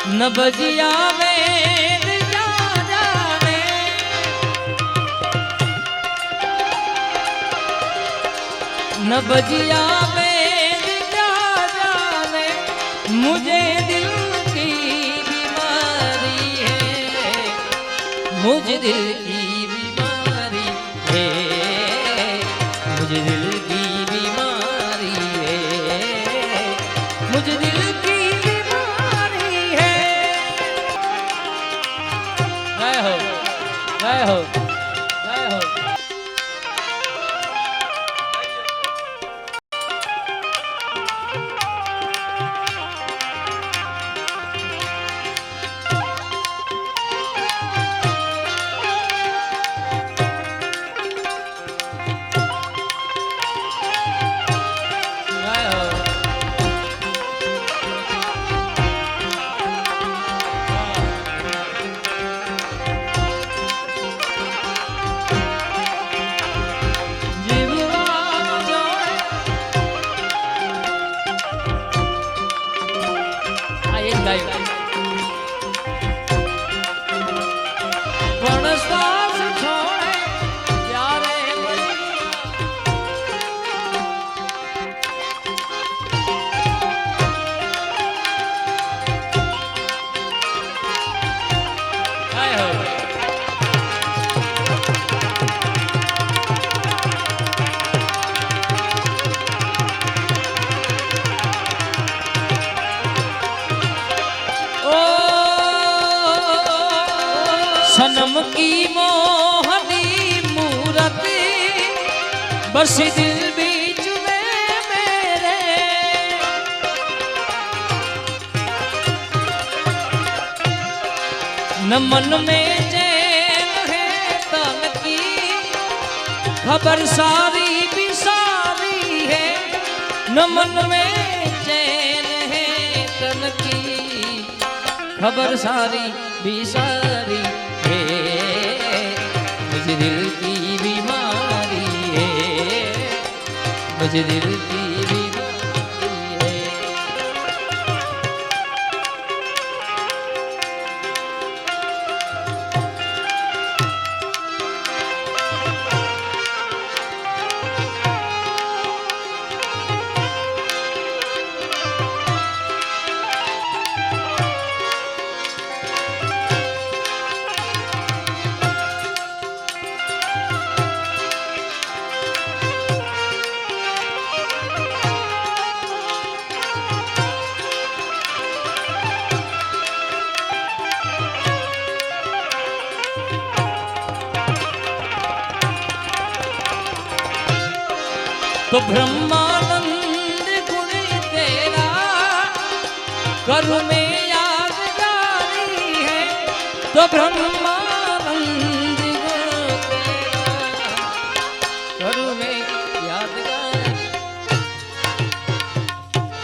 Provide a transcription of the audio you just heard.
न बजिया वेद जा जाने, न बजिया वेद जा जाने, मुझे दिल की बीमारी है, मुझे दिल की बीमारी है, मुझे दिल की बीमारी है, मुझे दिल की बीमारी है। जय हो, जय हो, जय हो। सनम की मोहनी मूरत बस दिल बीच में मेरे, न मन में चैन है तन की खबर सारी भी सारी है, न मन में चैन है तन की खबर सारी भी सारी है, मुझे दिल की बीमारी है, मुझे दिल की बीमारी है। तो ब्रह्मानंद गुण तेरा करुण में यादगारी है, तो ब्रह्म